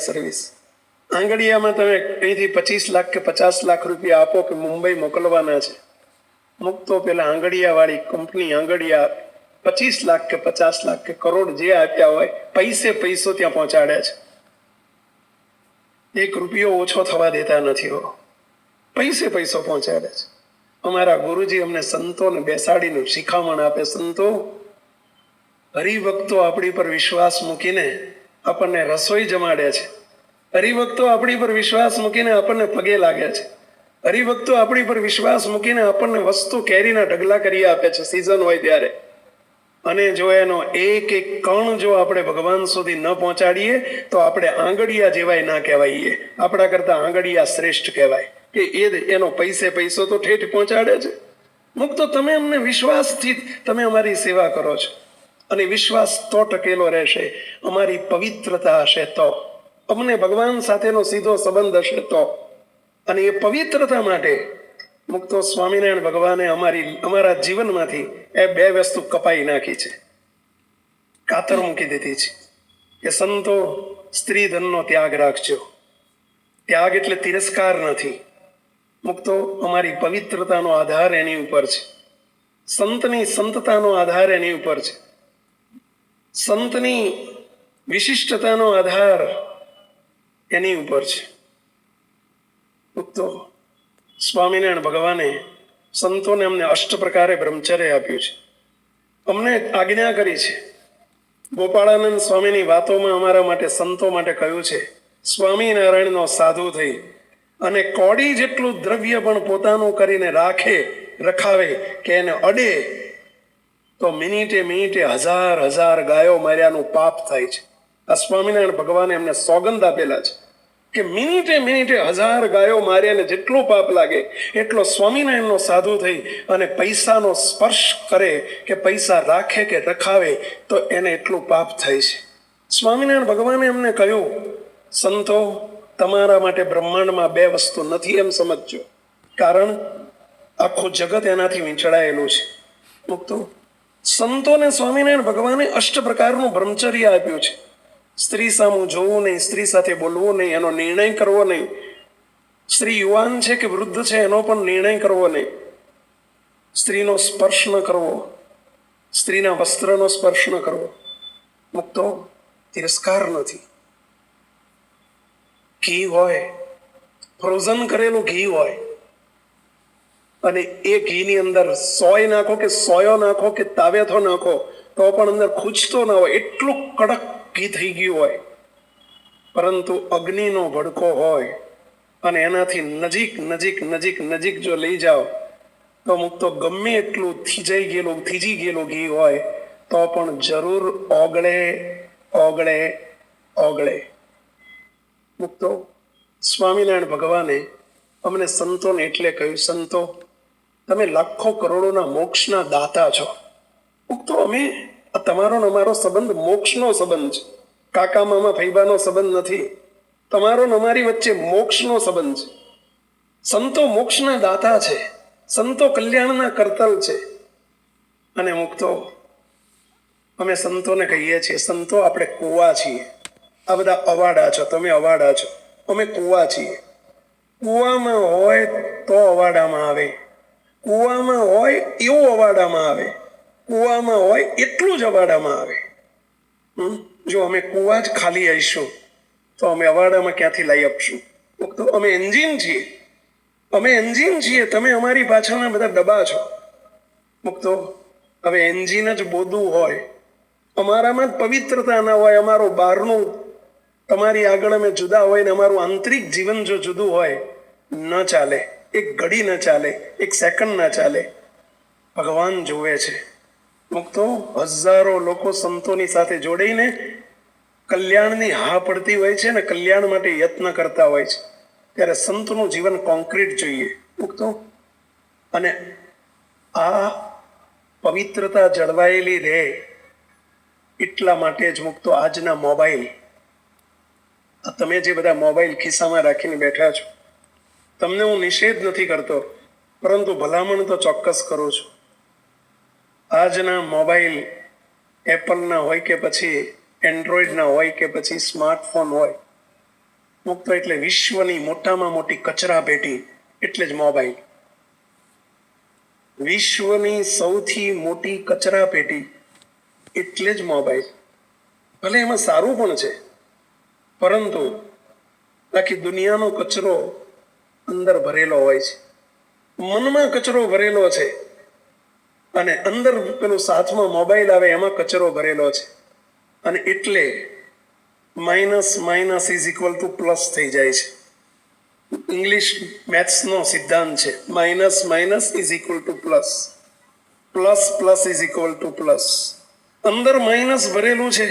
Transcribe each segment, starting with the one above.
Service. આંગડિયામાં તમે અહીંથી 25 લાખ કે 50 લાખ રૂપિયા આપો કે મુંબઈ મોકલવાના છે, મુકતો પેલા આંગડિયાવાળી કંપની આંગડિયા 25 લાખ કે 50 લાખ કે કરોડ જે આપ્યા હોય પૈસો ત્યાં પહોંચાડે છે. 1 રૂપિયો ઓછો થવા દેતા નથી હો, પૈસો પહોંચાડે છે. અમારા ગુરુજી અમને સંતોને બેસાડીને શિખામણ આપે, સંતો હરિભક્તો આપણી પર વિશ્વાસ મૂકીને આપણને રસોઈ જમાડે છે, હરિભક્તો આપણી પર વિશ્વાસ મૂકીને આપણને પગે લાગે છે, હરિભક્તો આપણી પર વિશ્વાસ મૂકીને આપણને વસ્તુ કેરીના ઢગલા કરી આપે છે સિઝન હોય ત્યારે. અને જો એનો એક કણ જો આપણે ભગવાન સુધી ન પહોંચાડીએ તો આપણે આંગડિયા જેવાય ના કહેવાઈએ, આપણા કરતા આંગડિયા શ્રેષ્ઠ કહેવાય કે એનો પૈસો તો ઠેઠ પહોંચાડે છે. મુક્તો તમે અમને વિશ્વાસથી તમે અમારી સેવા કરો છો, અને વિશ્વાસ તો ટકેલો રહેશે, અમારી પવિત્રતા હશે તો, અમને ભગવાન સાથેનો સીધો સંબંધ હશે તો. અને એ પવિત્રતા માટે મુક્તો સ્વામિનારાયણ ભગવાને અમારા જીવનમાંથી એ 2 વસ્તુ કપાઈ નાખી છે, કાતર મૂકી દીધી છે કે સંતો સ્ત્રી ધનનો ત્યાગ રાખજો. ત્યાગ એટલે તિરસ્કાર નથી, મુક્તો અમારી પવિત્રતાનો આધાર એની ઉપર છે, સંતની સંતતાનો આધાર એની ઉપર છે, સંતની વિશિષ્ટતાનો આધાર એની ઉપર છે. મુક્તો સ્વામિનારાયણ ભગવાને સંતોને અમને 8 પ્રકારે બ્રહ્મચર્ય આપ્યું છે, અમને આજ્ઞા કરી છે. ગોપાળાનંદ સ્વામીની વાતોમાં અમારા માટે સંતો માટે કહ્યું છે, સ્વામિનારાયણનો સાધુ થઈ અને કોડી જેટલું દ્રવ્ય પણ પોતાનું કરીને રખાવે કે એને અડે તો મિનિટે 1000 ગાયો માર્યાનું પાપ થાય છે. આ સ્વામિનારાયણ ભગવાને એમને સોગંદ આપેલા છે કે મિનિટે 1000 ગાયો માર્યાને જેટલું પાપ લાગે એટલો સ્વામિનારાયણનો સાધુ થઈ અને પૈસાનો સ્પર્શ કરે કે પૈસા રાખે કે રખાવે તો એને એટલું પાપ થાય છે. સ્વામિનારાયણ ભગવાને એમને કહ્યું, સંતો તમારા માટે બ્રહ્માંડમાં 2 વસ્તુ નથી એમ સમજજો, કારણ આખું જગત એનાથી વીંચળાયેલું છે. મુક્તો સંતોને સ્વામિનારાયણ ભગવાને 8 પ્રકારનું બ્રહ્મચર્ય આપ્યું છે. સ્ત્રી સામું જોવું નહીં, સ્ત્રી સાથે બોલવું નહીં, એનો નિર્ણય કરવો નહીં, સ્ત્રી યુવાન છે કે વૃદ્ધ છે એનો પણ નિર્ણય કરવો નહીં, સ્ત્રીનો સ્પર્શ ન કરવો, સ્ત્રીના વસ્ત્રનો સ્પર્શ ન કરવો. મુક્તો તિરસ્કાર નથી. ઘી હોય, ફ્રોઝન કરેલું ઘી હોય, અને એ ઘીની અંદર સોય નાખો કે સોયો નાખો કે તાવેથો નાખો તો પણ અંદર ખૂંચતો ના હોય, એટલું કડક ઘી થઈ ગયું હોય, પરંતુ અગ્નિનો ભડકો હોય અને એનાથી નજીક જો લઈ જાઓ તો મુક્તો ગમે એટલું થીજી ગયેલું ઘી હોય તો પણ જરૂર ઓગળે. મુક્તો સ્વામિનારાયણ ભગવાને અમને સંતોને એટલે કહ્યું, સંતો તમે લાખો કરોડોના મોક્ષના દાતા છો. મુક્તો અમે તમારો ને અમારો સંબંધ મોક્ષનો સંબંધ છે, કાકા મામા ફૈબાનો સંબંધ નથી. તમારો ને અમારી વચ્ચે મોક્ષનો સંબંધ છે. સંતો મોક્ષના દાતા છે, સંતો કલ્યાણના કરતલ છે. અને મુક્તો અમે સંતોને કહીએ છીએ, સંતો આપણે કુવા છીએ. આ બધા અવાડા છો, તમે અવાડા છો, અમે કુવા છીએ. કુવામાં હોય તો અવાડામાં આવે, કુવામાં હોય એવું અવાડામાં આવે, કુવામાં હોય એટલું જ અવાડામાં આવે. જો અમે કુવા જ ખાલી આવીશું તો અમે અવાડામાં ક્યાંથી લઈ આપશું? તો અમે એન્જિન છીએ, તમે અમારી પાછળના બધા ડબ્બા છો. મુક્તો હવે એન્જિન જ બોધું હોય, અમારામાં જ પવિત્રતા ના હોય, અમારો બહારનું તમારી આગળ અમે જુદા હોય ને અમારું આંતરિક જીવન જો જુદું હોય, ન ચાલે. 1 ઘડી ન ચાલે, 1 સેકન્ડ ના ચાલે. ભગવાન જોવે છે. મુક્તો હજારો લોકો સંતોની સાથે જોડાઈને કલ્યાણની હા પડતી હોય છે ને કલ્યાણ માટે યત્ન કરતા હોય છે, ત્યારે સંતનું જીવન કોન્ક્રીટ જોઈએ. મુક્તો અને આ પવિત્રતા જળવાયેલી રહે એટલા માટે જ મુક્તો આજના મોબાઈલ, તમે જે બધા મોબાઈલ ખિસ્સામાં રાખીને બેઠા છો, તમને હું નિષેધ નથી કરતો, પરંતુ ભલામણ તો ચોક્કસ કરું છું. આજના મોબાઈલ એપલના હોય કે પછી એન્ડ્રોઈડના હોય કે પછી સ્માર્ટફોન હોય, મુક્તો એટલે વિશ્વની મોટામાં મોટી કચરા પેટી એટલે જ મોબાઈલ. વિશ્વની સૌથી મોટી કચરા પેટી એટલે જ મોબાઈલ. ભલે એમાં સારું પણ છે, પરંતુ આખી દુનિયાનો કચરો અંદર ભરેલો હોય છે. મનમાં કચરો ભરેલો છે અને અંદર પેલું સાથમાં મોબાઈલ આવે એમાં કચરો ભરેલો છે. અને એટલે minus minus is equal to plus થઈ જાય છે. ઇંગ્લિશ મેથ્સનો સિદ્ધાંત છે, minus minus is equal to plus, plus plus is equal to plus. અંદર માઇનસ ભરેલું છે,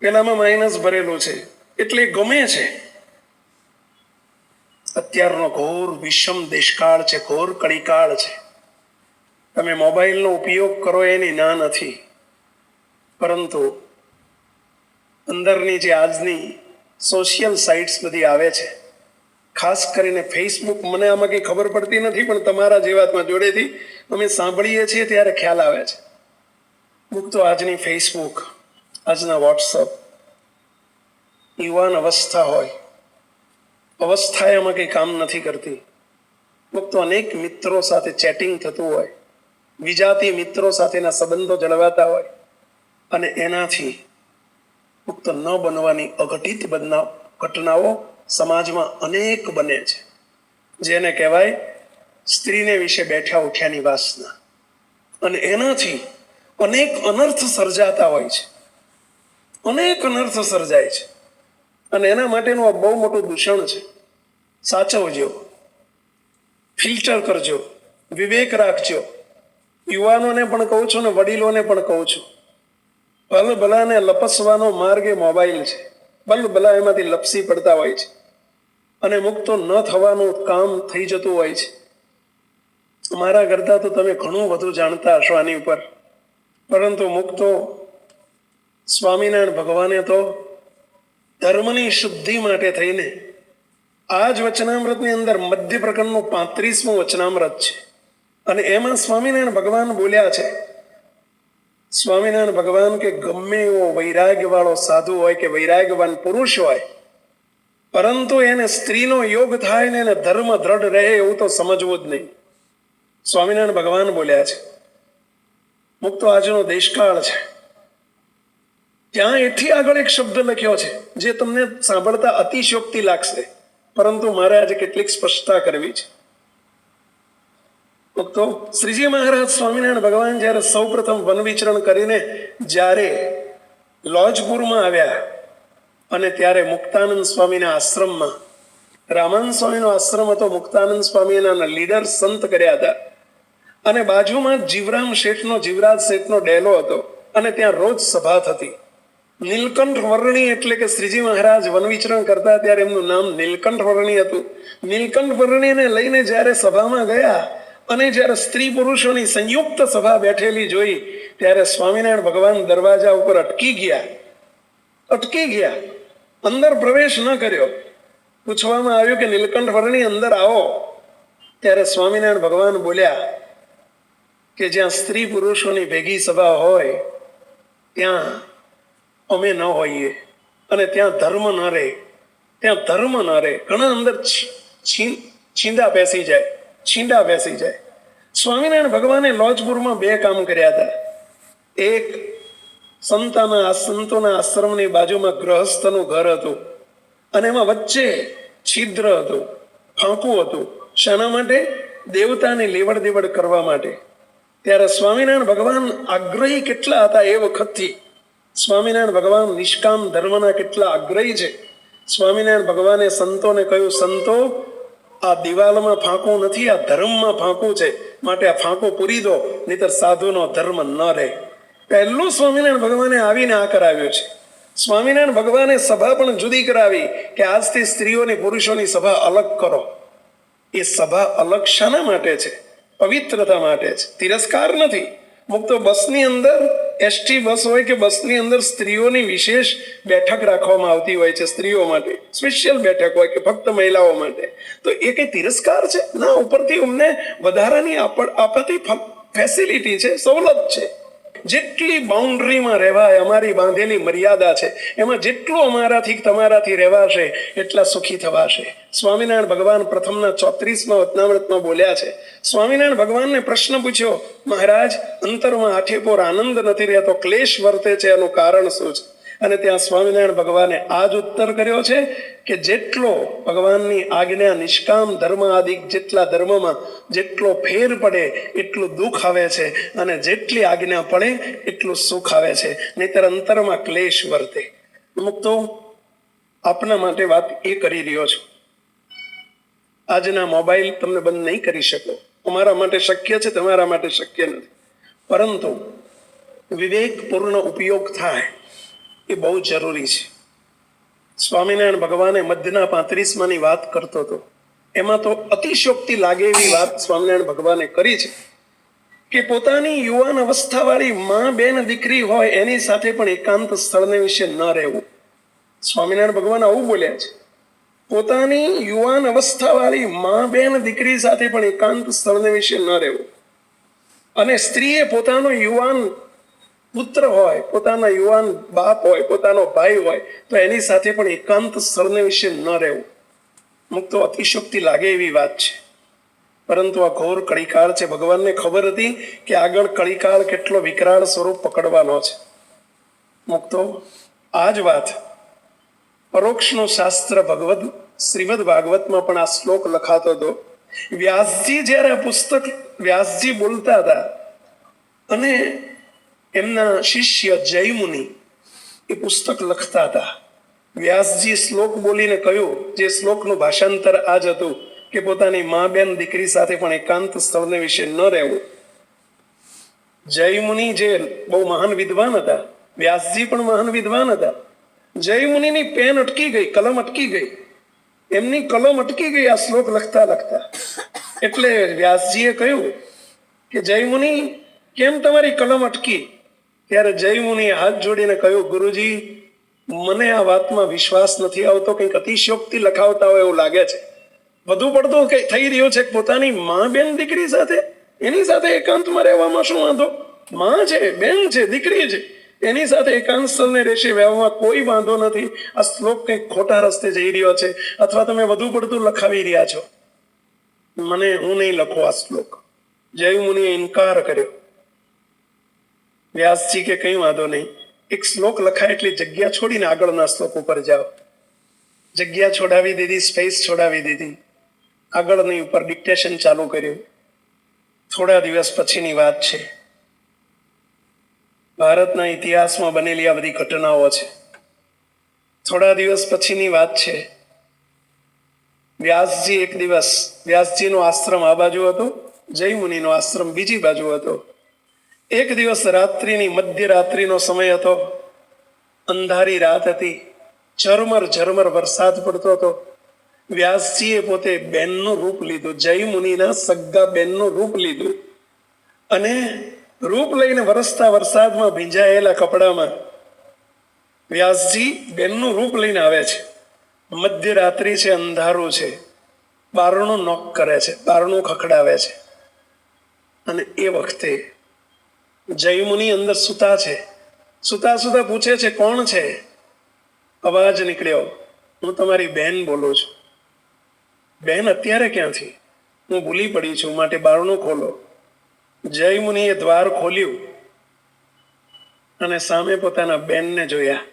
પેલામાં માઇનસ ભરેલું છે, એટલે ગમે છે. અત્યારનો ઘોર વિષમ દેશકાળ છે, ઘોર કળીકાળ છે. તમે મોબાઈલનો ઉપયોગ કરો એની ના નથી, પરંતુ અંદરની જે આજની સોશિયલ સાઇટ્સ બધી આવે છે, ખાસ કરીને ફેસબુક, મને આમાં કંઈ ખબર પડતી નથી, પણ તમારા જેવા જોડેથી અમે સાંભળીએ છીએ ત્યારે ખ્યાલ આવે છે. મુક્તો આજની ફેસબુક, આજના વોટ્સઅપ, યુવાન અવસ્થા હોય, અવસ્થા એમાં કંઈ કામ નથી કરતી. મુક્તો અનેક મિત્રો સાથે ચેટિંગ થતું હોય, વિજાતી મિત્રો સાથેના સંબંધો જળવાતા હોય, અને એનાથી મુક્ત ન બનવાની અઘટિત ઘટનાઓ સમાજમાં અનેક બને છે, જેને કહેવાય સ્ત્રીને વિશે બેઠા ઉઠ્યાની વાસના. અને એનાથી અનેક અનર્થ સર્જાતા હોય છે, અનેક અનર્થ સર્જાય છે. અને એના માટેનું આ બહુ મોટું દૂષણ છે. સાચવજો, ફિલ્ટર કરજો, વિવેક રાખજો. યુવાનોને પણ કહું છું ને વડીલોને પણ કહું છું, ભલભલાને લપસવાનો માર્ગ એ મોબાઈલ છે. ભલભલા એમાંથી લપસી પડતા હોય છે અને મુક્તો ન થવાનું કામ થઈ જતું હોય છે. મારા કરતાં તો તમે ઘણું વધુ જાણતા હશો આની ઉપર, પરંતુ મુક્તો સ્વામિનારાયણ ભગવાને તો ધર્મની શુદ્ધિ માટે થઈને આ જ વચનામૃતની અંદર મધ્ય પ્રકરણનું 35મું વચનામૃત છે. અને એમાં સ્વામિનારાયણ ભગવાન બોલ્યા છે, સ્વામિનારાયણ ભગવાન કે ગમે એવો વૈરાગ્યવાળો સાધુ હોય કે વૈરાગ્યવાન પુરુષ હોય, પરંતુ એને સ્ત્રીનો યોગ થાય ને એને ધર્મ દ્રઢ રહે એવું તો સમજવું જ નહીં. સ્વામિનારાયણ ભગવાન બોલ્યા છે. મુક્તો આજનો દેશકાળ છે, ત્યાં એથી આગળ એક શબ્દ લખ્યો છે જે તમને સાંભળતા અતિશયોક્તિ લાગશે, પરંતુ મારે આજે કેટલીક સ્પષ્ટતા કરવી છે. તો શ્રીજી મહારાજ સ્વામિનારાયણ ભગવાન જ્યારે સૌ પ્રથમ વન વિચરણ કરીને જ્યારે લોજપુરમાં આવ્યા અને ત્યારે મુક્તાનંદ સ્વામીના આશ્રમમાં, રામાનંદ સ્વામીનો આશ્રમ હતો, મુક્તાનંદ સ્વામીના લીડર સંત કર્યા હતા, અને બાજુમાં જીવરાજ શેઠનો ડેલો હતો, અને ત્યાં રોજ સભા થતી. નીલકંઠ વર્ણી એટલે કે શ્રીજી મહારાજ વન વિચરણ કરતા ત્યારે એમનું નામ નીલકંઠ વર્ણી હતું. નીલકંઠ વર્ણીને લઈને જ્યારે સભામાં ગયા અને જ્યારે સ્ત્રી પુરુષોની સંયુક્ત સભા બેઠેલી જોઈ, ત્યારે સ્વામિનારાયણ ભગવાન દરવાજા ઉપર અટકી ગયા, અંદર પ્રવેશ ન કર્યો. પૂછવામાં આવ્યું કે નીલકંઠ વર્ણી અંદર આવો, ત્યારે સ્વામિનારાયણ ભગવાન બોલ્યા કે જ્યાં સ્ત્રી પુરુષોની ભેગી સભા હોય ત્યાં અમે ન હોઈએ, અને ત્યાં ધર્મ ન રહે, ઘણા અંદર છીંડા બેસી જાય. સ્વામિનારાયણ ભગવાને લોજપુરમાં 2 કામ કર્યા હતા. એક, સંતોના આશ્રમની બાજુમાં ગૃહસ્થનું ઘર હતું, અને એમાં વચ્ચે છિદ્ર હતું, ફાંકું હતું. શાના માટે? દેવતાની લેવડ દેવડ કરવા માટે. ત્યારે સ્વામિનારાયણ ભગવાન આગ્રહી કેટલા હતા એ વખતથી. સ્વામિનારાયણ ભગવાન નિષ્કામ ધર્મના કેટલા આગ્રહી છે. સ્વામિનારાયણ ભગવાને સંતોને કહ્યું, સંતો, આ દિવાલમાં ફાંકું નથી, આ ધર્મમાં ફાંકું છે, માટે આ ફાંકું પૂરી દો, નહીતર સાધુનો ધર્મ ન રહે. પહેલું સ્વામિનારાયણ ભગવાને આવીને આ કરાવ્યું છે. સ્વામિનારાયણ ભગવાને સભા પણ જુદી કરાવી કે આજથી સ્ત્રીઓની પુરુષોની સભા અલગ કરો. એ સભા અલગ શાના માટે છે? પવિત્રતા માટે છે, તિરસ્કાર નથી. મુક્તો બસની અંદર, એસટી બસ હોય કે બસની અંદર સ્ત્રીઓની વિશેષ બેઠક રાખવામાં આવતી હોય છે, સ્ત્રીઓ માટે સ્પેશિયલ બેઠક હોય કે ફક્ત મહિલાઓ માટે. તો એ કઈ તિરસ્કાર છે? ના, ઉપરથી અમને વધારાની આપતી ફેસિલિટી છે, સવલત છે. જેટલી બાઉન્ડ્રીમાં રહેવાય, અમારી બાંધેલી મર્યાદા છે, એમાં જેટલું અમારાથી તમારાથી રહેવાશે એટલા સુખી થવાશે. સ્વામિનારાયણ ભગવાન પ્રથમના 34માં વચનામૃતમાં બોલ્યા છે. સ્વામિનારાયણ ભગવાનને પ્રશ્ન પૂછ્યો, મહારાજ, અંતરમાં આઠેપોર આનંદ નથી રહેતો, ક્લેશ વર્તે છે, એનું કારણ શું છે? અને ત્યાં સ્વામિનારાયણ ભગવાને આ જ ઉત્તર કર્યો છે કે જેટલો ભગવાનની આજ્ઞા નિષ્કામ ધર્મ આદિ જેટલા ધર્મમાં જેટલો ફેર પડે એટલું દુઃખ આવે છે, અને જેટલી આજ્ઞા પડે એટલું સુખ આવે છે, નહીતર અંતરમાં ક્લેશ વર્તે. અમુક તો આપના માટે વાત એ કરી રહ્યો છું, આજના મોબાઈલ તમને બંધ નહીં કરી શકો. અમારા માટે શક્ય છે, તમારા માટે શક્ય નથી, પરંતુ વિવેકપૂર્ણ ઉપયોગ થાય એ બહુ જરૂરી છે. સ્વામિનારાયણ ભગવાને મધ્યના 35માની વાત કરતો હતો, એમાં તો અતિશયોક્તિ લાગે એવી વાત સ્વામિનારાયણ ભગવાને કરી છે કે પોતાની યુવાન અવસ્થાવાળી માં બેન દીકરી હોય એની સાથે પણ એકાંત સ્થળને વિશે ન રહેવું. સ્વામિનારાયણ ભગવાન આવું બોલ્યા છે, પોતાની યુવાન અવસ્થાવાળી માં બેન દીકરી સાથે પણ એકાંત સ્થળને વિશે ન રહેવું. અને સ્ત્રીએ પોતાનો યુવાન પુત્ર હોય, પોતાના યુવાન બાપ હોય, પોતાનો ભાઈ હોય તો એની સાથે પણ એકાંત સ્થળને વિશે ન રહેવું. અમુક તો અતિશયોક્તિ લાગે એવી વાત છે, પરંતુ આ ઘોર કળીકાળ છે. ભગવાનને ખબર હતી કે આગળ કળીકાળ કેટલો વિકરાળ સ્વરૂપ પકડવાનો છે. અમુક તો આ જ વાત પરોક્ષનું શાસ્ત્ર ભગવદ શ્રીમદ ભાગવતમાં પણ આ શ્લોક લખાતો હતો. વ્યાસજી જ્યારે આ પુસ્તક વ્યાસજી બોલતા હતા અને એમના શિષ્ય જયમુનિ એ પુસ્તક લખતા હતા. વ્યાસજી શ્લોક બોલીને કહ્યું, જે શ્લોકનું ભાષાંતર આ જ હતું કે પોતાની મા બેન દીકરી સાથે પણ એકાંત સ્થળને વિશે ન રહેવું. જયમુનિ જે બહુ મહાન વિદ્વાન હતા, વ્યાસજી પણ મહાન વિદ્વાન હતા. જયમુનિની પેન અટકી ગઈ, કલમ અટકી ગઈ, એમની કલમ અટકી ગઈ આ શ્લોક લખતા લખતા. એટલે વ્યાસજીએ કહ્યું કે જયમુનિ, કેમ તમારી કલમ અટકી? ત્યારે જયમુનિએ હાથ જોડીને કહ્યું, ગુરુજી, મને આ વાતમાં વિશ્વાસ નથી આવતો, કંઈક અતિશયોક્તિ લખાવતા હોય એવું લાગે છે. વધુ પડતું કઈ થઈ રહ્યું છે. પોતાની મા બેન દીકરી સાથે, એની સાથે એકાંતમાં રહેવામાં શું વાંધો? માં છે, બેન છે, દીકરી છે, એની સાથે એકાંત સ્થળને રહેશે, વ્યવહારમાં કોઈ વાંધો નથી. આ શ્લોક કંઈક ખોટા રસ્તે જઈ રહ્યો છે, અથવા તમે વધુ પડતું લખાવી રહ્યા છો. હું નહીં લખો આ શ્લોક. જયમુનિએ ઇનકાર કર્યો. વ્યાસજી કે કઈ વાંધો નહીં, એક શ્લોક લખાય એટલી જગ્યા છોડીને આગળના શ્લોક ઉપર જાઓ. જગ્યા છોડાવી દીધી, સ્પેસ છોડાવી દીધી, આગળની ઉપર ડિક્ટેશન ચાલુ કર્યું. થોડા દિવસ પછીની વાત છે. ભારતના ઇતિહાસમાં બનેલી આ બધી ઘટનાઓ છે. થોડા દિવસ પછીની વાત છે. વ્યાસજી એક દિવસ, વ્યાસજીનો આશ્રમ આ બાજુ હતો, જયમુનિનો આશ્રમ બીજી બાજુ હતો. એક દિવસ રાત્રિની મધ્યરાત્રિનો સમય હતો, અંધારી રાત હતી, ઝરમર ઝરમર વરસાદ પડતો હતો. વ્યાસજીએ પોતે બેનનું રૂપ લીધું, જયમુનિના સગ્ગા બેનનું રૂપ લીધું, અને રૂપ લઈને વરસતા વરસાદમાં ભીંજાયેલા કપડામાં વ્યાસજી બેનનું રૂપ લઈને આવે છે. મધ્યરાત્રિ છે, અંધારું છે, બારણું નોક કરે છે, બારણું ખખડાવે છે. અને એ વખતે જયમુનિ અંદર સૂતા છે. સૂતા સૂતા પૂછે છે, કોણ છે? અવાજ નીકળ્યો, હું તમારી બેન બોલું છું. બેન અત્યારે ક્યાંથી? હું ભૂલી પડી છું, માટે બારણું ખોલો. જયમુનિએ દ્વાર ખોલ્યું અને સામે પોતાના બેનને જોયા.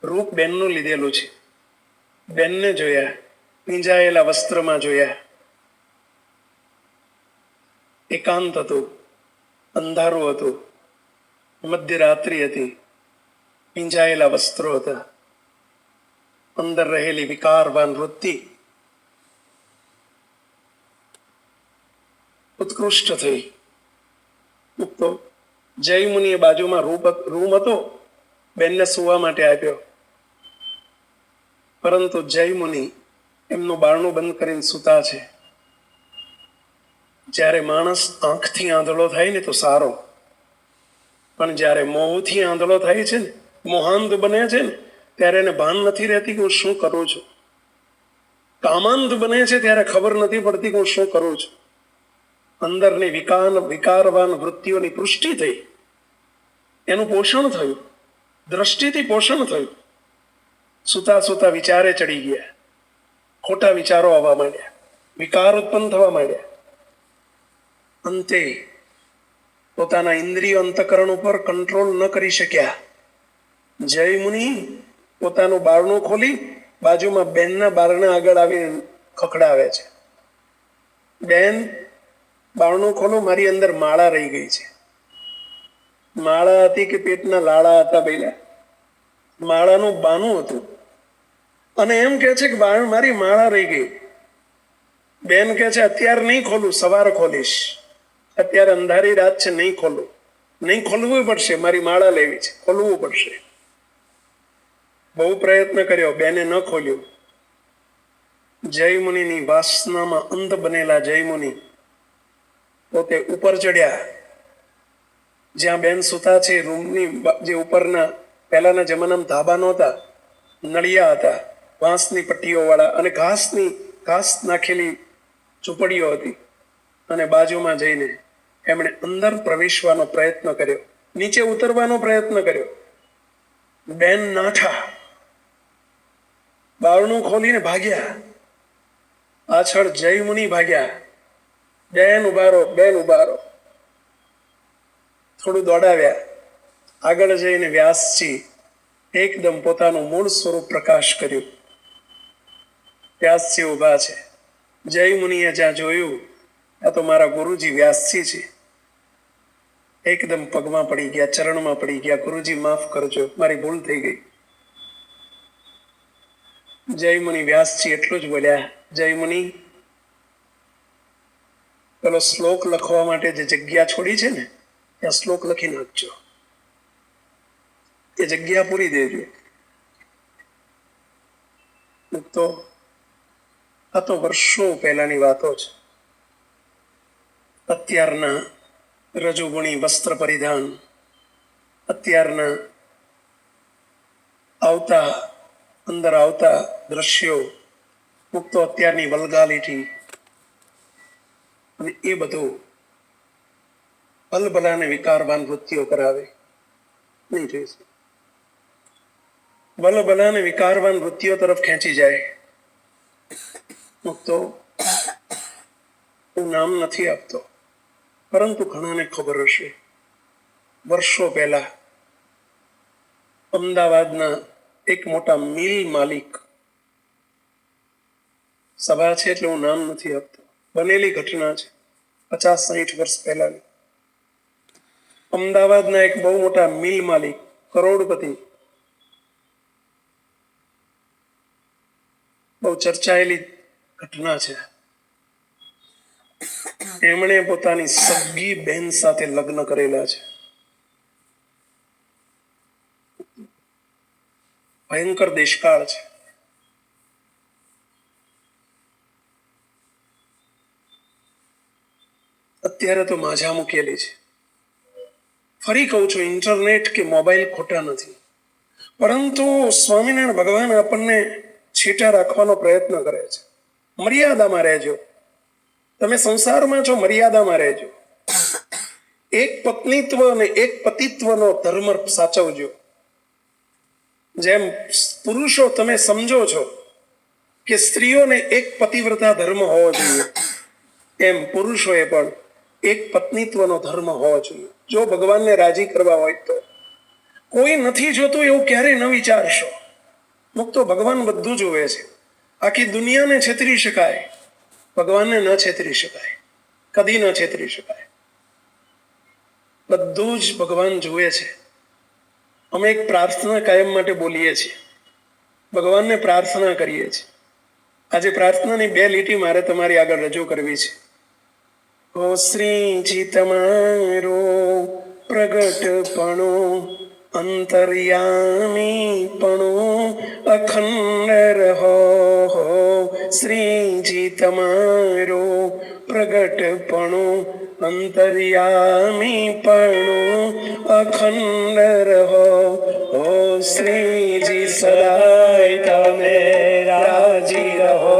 રૂપ બેનનું લીધેલું છે. બેનને જોયા, પીંજાયેલા વસ્ત્રમાં જોયા. એકાંત હતું, અંધારું હતું, મધ્યરાત્રિ હતી, પીંજાયેલા વસ્ત્રો હતા. અંદર રહેલી વિકારવાન વૃત્તિ ઉત્કૃષ્ટ થઈ. તો જયમુનિએ બાજુમાં રૂમ હતો, બેનને સુવા માટે આપ્યો. પરંતુ જયમુનિ એમનું બારણું બંધ કરીને સૂતા છે. જ્યારે માણસ આંખથી આંધળો થાય ને તો સારો, પણ જ્યારે મોહથી આંધળો થાય છે ને, મોહાંધ બને છે ને, ત્યારે એને ભાન નથી રહેતી કે હું શું કરું છું. કામાંધ બને છે ત્યારે ખબર નથી પડતી કે હું શું કરું છું. અંદરની વિકારવાન વૃત્તિઓની પુષ્ટિ થઈ એનું પોષણ થયું, દ્રષ્ટિથી પોષણ થયું. સુતા સુતા વિચારે ચડી ગયા, ખોટા વિચારો આવવા માંડ્યા, વિકાર ઉત્પન્ન થવા માંડ્યા. અંતે પોતાના ઇન્દ્રિય અંતકરણ ઉપર કંટ્રોલ ન કરી શક્યા. જય મુનિ પોતાનું બારણું ખોલી બાજુમાં બેનના બારણા આગળ આવીને ખખડાવે છે. બેન, બારણું ખોલો, મારી અંદર માળા રહી ગઈ છે. માળા હતી કે પેટના લાળા હતા પહેલા? માળાનું બાનું હતું. અને એમ કે છે કે મારી માળા રહી ગઈ. બેન કે છે અત્યારે નહીં ખોલું, સવારે ખોલીશ. અત્યારે અંધારી રાત છે, નહીં ખોલું. નહીં ખોલવું પડશે, મારી માળા લેવી છે, ખોલવું પડશે. બહુ પ્રયત્ન કર્યો, બેને ન ખોલ્યું. જય મુનિની વાસનામાં અંધ બનેલા જય મુનિ પોતે ઉપર ચડ્યા. જ્યાં બેન સુતા છે રૂમની જે ઉપરના, પહેલાના જમાનામાં ધાબા નહોતા, નળિયા હતા, વાંસની પટ્ટીઓ વાળા, અને ઘાસ નાખેલી ઝૂંપડીઓ હતી. અને બાજુમાં જઈને એમણે અંદર પ્રવેશવાનો પ્રયત્ન કર્યો, નીચે ઉતરવાનો પ્રયત્ન કર્યો. બેન નાઠા, બારણું ખોલીને ભાગ્યા. પાછળ જય મુનિ ભાગ્યા. બેન ઉભારો, બેન ઉભારો. થોડું દોડાવ્યા. આગળ જઈને વ્યાસજી એકદમ પોતાનું મૂળ સ્વરૂપ પ્રકાશ કર્યું. વ્યાસજી ઉભા છે. જય મુનિએ જ્યાં જોયું, આ તો મારા ગુરુજી વ્યાસજી છે. એકદમ પગમાં પડી ગયા, ચરણમાં પડી ગયા. ગુરુજી માફ કરજો, મારી ભૂલ થઈ ગઈ. જય મુનિ વ્યાસજી એટલું જ બોલ્યા, જય મુનિ પેલો શ્લોક લખવા માટે જે જગ્યા છોડી છે ને, ત્યાં શ્લોક લખી નાખજો, એ જગ્યા પૂરી દેજો. તો આ તો વર્ષો પહેલાની વાતો છે. અત્યારના રજોગુણી વસ્ત્ર પરિધાન, અત્યારના અંદર આવતા દ્રશ્યો, મુક્તો અત્યારની વલ્ગાલિટી, અને એ બધું ભલભલાને વિકારવાન વૃત્તિઓ કરાવે નહીં જોઈશે. ભલભલાને વિકારવાન વૃત્તિઓ તરફ ખેંચી જાય. મુક્તો હું નામ નથી આપતો, પરંતુ ઘણાને ખબર હશે. વર્ષો પહેલા અમદાવાદના એક મોટા મિલ માલિક, સભા છે એટલે હું નામ નથી આપતો, બનેલી ઘટના છે, 50-60 વર્ષ પહેલાની. અમદાવાદના એક બહુ મોટા મિલ માલિક, કરોડપતિ, બહુ ચર્ચાયેલી ઘટના છે. એમણે પોતાની સગી બહેન સાથે લગ્ન કરેલા છે. ભયંકર દેશકાળ છે. અત્યારે તો માઝા મૂકેલી છે. ફરી કહું છું, ઇન્ટરનેટ કે મોબાઈલ ખોટા નથી, પરંતુ સ્વામિનારાયણ ભગવાન આપણને છેટા રાખવાનો પ્રયત્ન કરે છે. મર્યાદામાં રહેજો. તમે સંસારમાં છો, મર્યાદામાં રહેજો. એક પત્નીત્વ અને એક પતિત્વનો ધર્મ સાચવજો. જેમ પુરુષો તમે સમજો છો કે સ્ત્રીઓને એક પતિવ્રતા ધર્મ હોવો જોઈએ, એમ પુરુષોએ પણ એક પત્નીત્વનો ધર્મ હોવો જોઈએ. જો ભગવાનને રાજી કરવા હોય તો. કોઈ નથી જોતું એવું ક્યારેય ન વિચારશો. મુક્તો ભગવાન બધું જોવે છે. આખી દુનિયાને છેતરી શકાય, ભગવાનને ન છેતરી શકાય, કદી ન છેતરી શકાય. બધું જ ભગવાન જુએ છે. અમે એક પ્રાર્થના કાયમ માટે બોલીએ છીએ, ભગવાનને પ્રાર્થના કરીએ છીએ. આજે પ્રાર્થનાની 2 લીટી મારે તમારી આગળ રજૂ કરવી છે. ઓ શ્રીજી તમારો પ્રગટપણો, અંતર્યામી પણો અખંડ રહો. શ્રીજી તમારો પ્રગટપણો, અંતર્યામી પણો અખંડ રહો. ઓ શ્રીજી સદાય તમે રાજી રહો.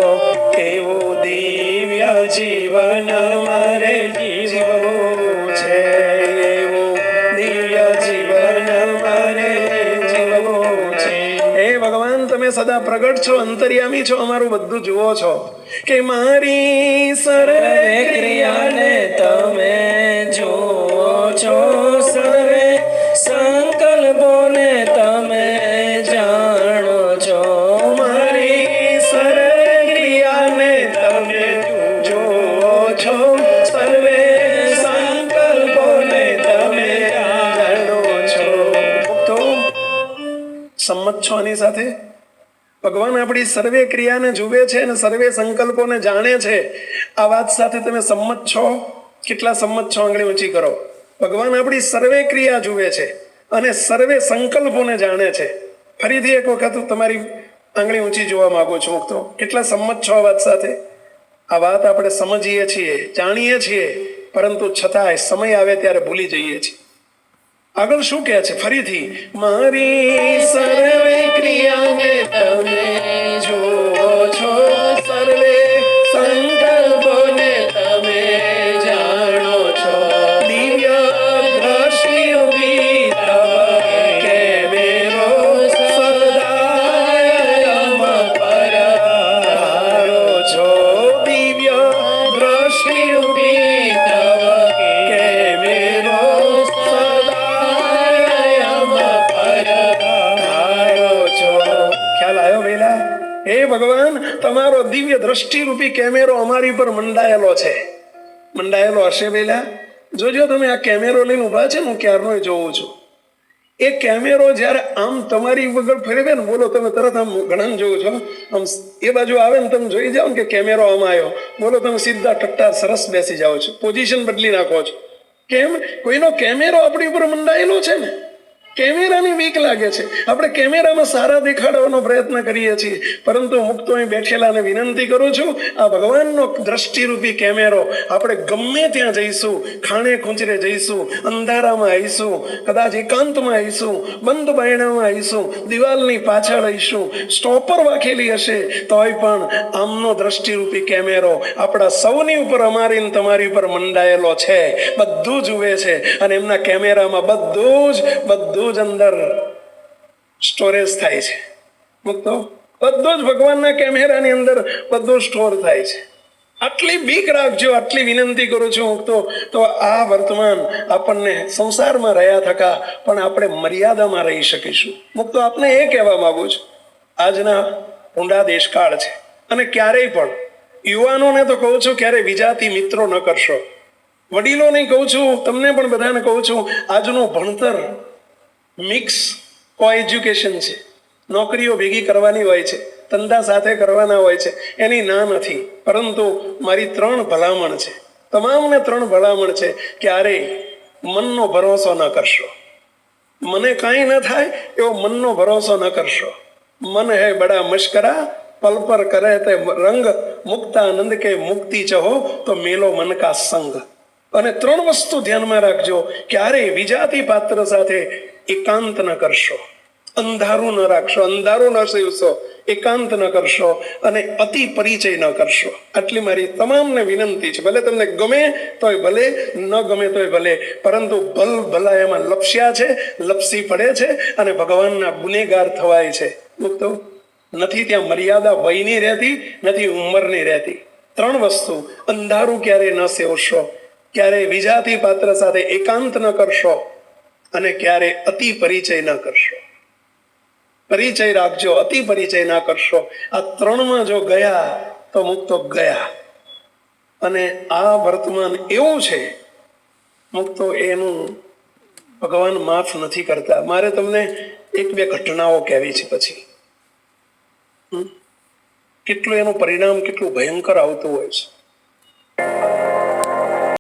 એવું દિવ્ય જીવન મારે જીવવું છે, એવું દિવ્ય જીવન સદા પ્રગટ છો, અંતર્યામી છો, અમારું બધું જુઓ છો. કે મારી સર્વે ક્રિયાને તમે જુઓ છો, સર્વે સંકલ્પોને તમે જાણો છો. મારી સર્વે ક્રિયાને તમે જુઓ છો, સર્વે સંકલ્પોને તમે જાણો છો. તો સંમત છો આની સાથે? ભગવાન આપણી સર્વે ક્રિયાને જુએ છે અને સર્વે સંકલ્પોને જાણે છે. આ વાત સાથે તમે સંમત છો? કેટલા સંમત છો? આંગળી ઊંચી કરો. ભગવાન આપણી સર્વે ક્રિયા જુએ છે અને સર્વે સંકલ્પોને જાણે છે. ફરીથી એક વખત તમારી આંગળી ઊંચી જોવા માંગુ છું. તો કેટલા સંમત છો આ વાત સાથે? આ વાત આપણે સમજીએ છીએ, જાણીએ છીએ, પરંતુ છતાંય સમય આવે ત્યારે ભૂલી જઈએ છીએ. આગળ શું કહે છે? ફરીથી, મારી સર્વે ક્રિયાને તમે જુઓ છો, સર્વે સંકલ્પોને તમે જાણો છો. દિવ્ય દ્રષ્ટિ ઊભી તવ કેમેરો સદાય અમ પર ધારો છો. દિવ્ય દ્રષ્ટિ ઊભી તવ કેમેરો હે ભગવાન, તમારો દિવ્ય દ્રષ્ટિ રૂપી કેમેરો અમારી પર મંડાયેલો છે. મંડાયેલો હશે બેલા? જોજો તમે, આ કેમેરો લઈને ઉભા છે ને, હું ક્યારનો જોઉં છું. એ કેમેરો જયારે આમ તમારી વગર ફેરવે ને, બોલો તમે તરત આમ ઘણા જોવો છો, આમ એ બાજુ આવે ને તમે જોઈ જાઓ ને કે કેમેરો આમ આવ્યો, બોલો તમે સીધા ટટ્ટા સરસ બેસી જાઓ છો, પોઝિશન બદલી નાખો છો. કેમ? કોઈનો કેમેરો આપણી ઉપર મંડાયેલો છે ને. કેમેરાની બીક લાગે છે. આપણે કેમેરામાં સારા દેખાડવાનો પ્રયત્ન કરીએ છીએ, પરંતુ મુક્તો અહીં બેઠેલાને વિનંતી કરું છું, આ ભગવાનનો દ્રષ્ટિરૂપી કેમેરો આપણે ગમે ત્યાં જઈશું, ખાણે ખૂંચરે જઈશું, અંધારામાં આવીશું, કદાચ એકાંતમાં આવીશું, બંધ બાયણામાં આવીશું, દિવાલની પાછળ આવીશું, સ્ટોપર વાખેલી હશે તોય પણ આમનો દ્રષ્ટિરૂપી કેમેરો આપણા સૌની ઉપર, અમારી ને તમારી ઉપર મંડાયેલો છે. બધું જુએ છે અને એમના કેમેરામાં બધું જ અંદર સ્ટોરેજ થાય છે. મુક્તો બધું જ ભગવાનના કેમેરાની અંદર બધું સ્ટોર થાય છે. આટલી બીક રાખજો, આટલી વિનંતી કરું છું મુક્તો. તો આ વર્તમાન આપણને સંસારમાં રહ્યા થકા પણ આપણે મર્યાદામાં રહી શકીશું. મુક્તો આપને એ કહેવા માંગુ છું, આજના ઊંડા દેશકાળ છે અને ક્યારેય પણ યુવાનોને તો કહું છું, ક્યારેય વિજાતી મિત્રો ન કરશો. વડીલોને કહું છું, તમને પણ બધાને કહું છું, આજનું ભણતર મિક્સ કો એજ્યુકેશન છે. નોકરીઓ ભેગી કરવાની હોય છે, ધંધા સાથે કરવાના હોય છે, એની ના નથી. પરંતુ મારી 3 ભલામણ છે, તમામને 3 ભલામણ છે. ક્યારેય મનનો ભરોસો ન કરશો. મને કાંઈ ન થાય એવો મનનો ભરોસો ન કરશો. મન હે બડા મશ્કરા, પલ પર કરે તે રંગ, મુક્તાનંદ કે મુક્તિ ચહો તો મેલો મન કા સંગ. અને 3 વસ્તુ ધ્યાનમાં રાખજો. ક્યારેય વિજાતી પાત્ર સાથે એકાંત ન કરશો, અંધારું ન રાખશો, અંધારું ન સેવશો, એકાંત ન કરશો અને અતિ પરિચય ન કરશો. આટલી મારી તમામને વિનંતી છે. ભલે તમને ગમે તોય ભલે, ન ગમે તોય ભલે, પરંતુ ભલ ભલા એમાં લપસ્યા છે, લપસી પડે છે અને ભગવાનના ગુનેગાર થવાય છે. મુક્તો નથી ત્યાં મર્યાદા વયની રહેતી, નથી ઉંમરની રહેતી. 3 વસ્તુ, અંધારું ક્યારેય ન સેવશો, ક્યારે વિજાતી પાત્ર સાથે એકાંત ન કરશો અને ક્યારે અતિ પરિચય ન કરશો. પરિચય રાખજો, અતિ પરિચય ના કરશો. આ 3માં જો ગયા તો મુક્તો ગયા. અને આ વર્તમાન એવું છે મુક્તો, એનું ભગવાન માફ નથી કરતા. મારે તમને 1-2 ઘટનાઓ કહેવી છે. પછી કેટલું એનું પરિણામ કેટલું ભયંકર આવતું હોય છે.